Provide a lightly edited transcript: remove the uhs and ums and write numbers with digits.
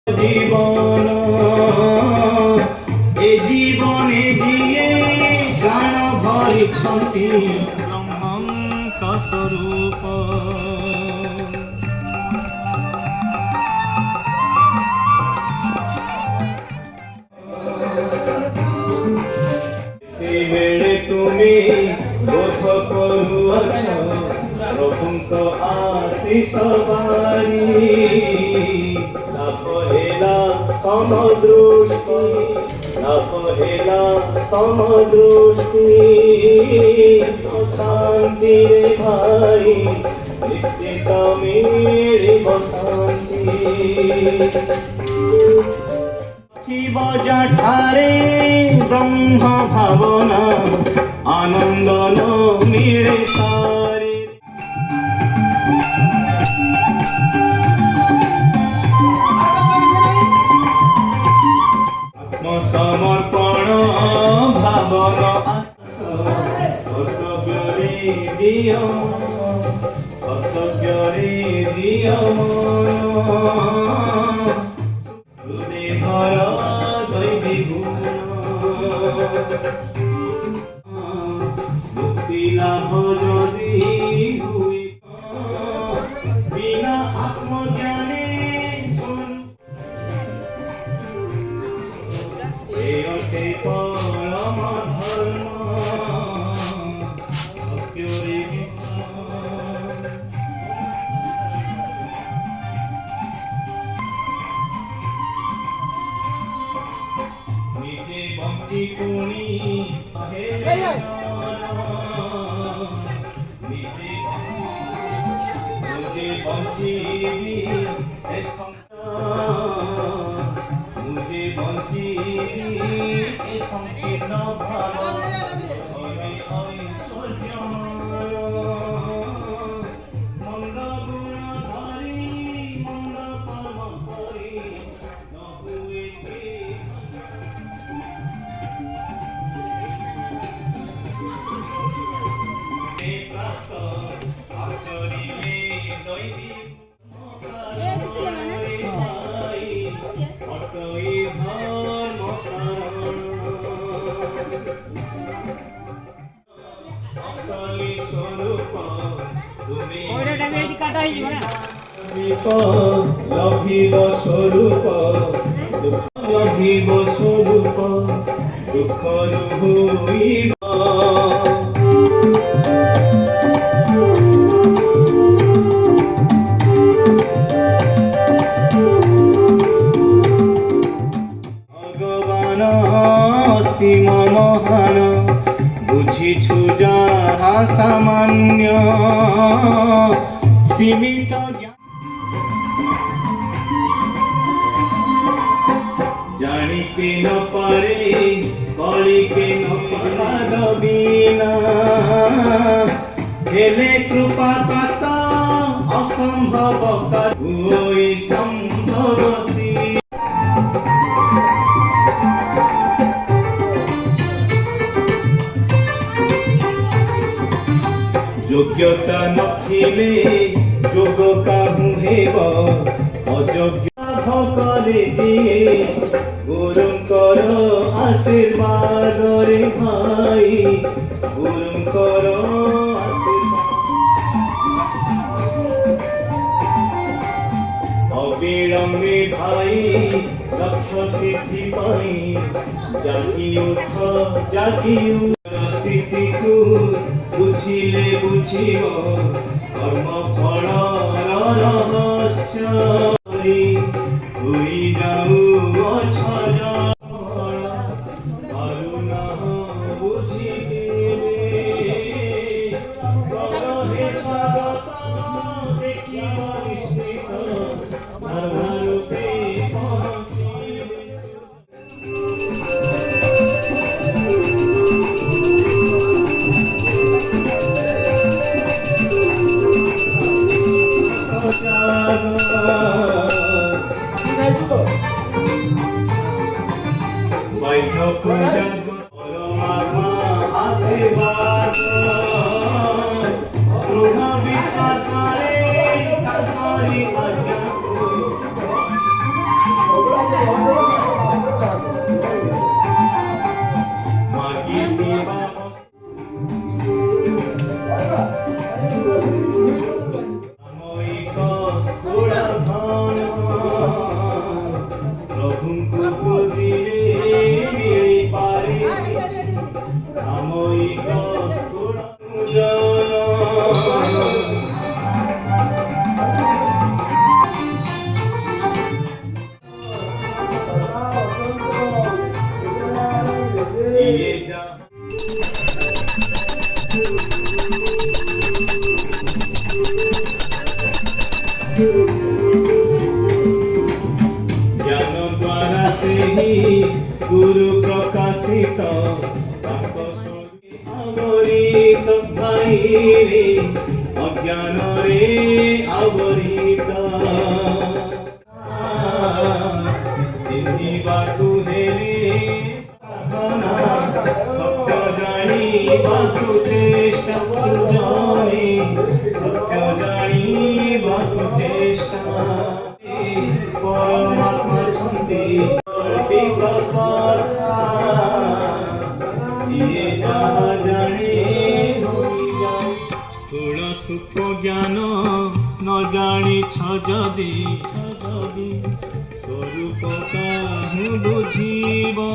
জীবন এ জীবনে দিয়ে প্রাণ ভরিষ্যন্তি ব্রহ্মঙ্ক স্বরূপ তুমি বোধ করুଅছ প্রভুଙ୍କ আশিষ বাণী লাভ ହେଲା ସମଦୃଷ୍ଟି ଲାଭ ହେଲା ସମଦୃଷ୍ଟି ଶାନ୍ତିରେ ଭାଇ ନିଶ୍ଚିତ ମିଳିବ ଶାନ୍ତି শিব যাঠারে ব্রহ্ম ভাবনা আনন্দ মিলে তারে আত্মসমর্পণ ভাবনা কর্তব্যরে দিয় কর্তব্যরে দিয় মুক্তি লাভ যদি হুয়ে বিনা আত্মজ্ঞানে এতে পরম ধর্ম সত্যরে নিজে বঞ্চি পুনি मुझे बंची संकीर्ण भाव मंद गुणधारी मंद कर्म करी न हुए লভিব স্বরূপ লভিব স্বরূপ দুঃখর হইব ভগবান সীম মহান বুঝিছু যাহা সামান্য সীমিত জানিতে ন পারে কলিকে ন পাদ বিনা হেলে কৃপা পাত অসম্ভব ওই সম্ভব যোগ্যতা নথিলে যোগ কাহু হেব অযোগ্য ভকরে দিয়ে গুরুঙ্কর আশীর্বাদরে ভাই গুরুঙ্কর অবিলম্বে ভাই লক্ষ্য সিদ্ধি পাই জাগি উঠ জাগি স্থিতিকু বুঝিলে বুঝিব কর্ম ফল রহস্য হই যাও অছজ করুণা বুঝিবে করহে স্বাগত দেখিব নিশ্চিত রূপে ସେହି ଗୁରୁ ପ୍ରକାଶିତ ତାଙ୍କ ଆବରିତ ଭାଇରେ ଅଜ୍ଞାନରେ ଆବରିତ ଚିହ୍ନିବାକୁ ହେଲେ ସାଧନା ସତ୍ୟ ଜାଣିବାକୁ ଚେଷ୍ଟା ଜଣେ ସତ୍ୟ ଜାଣିବାକୁ ଚେଷ୍ଟା ପରମାତ୍ମା ଛନ୍ତି କଥା ଯିଏ ଯାହା ଜାଣେ স্থূଳ ସୁଖ ଜ୍ଞାନ ନ ଜାଣିଛ ଯଦି ସ୍ୱରୂପ କାହୁଁ ବୁଝିବ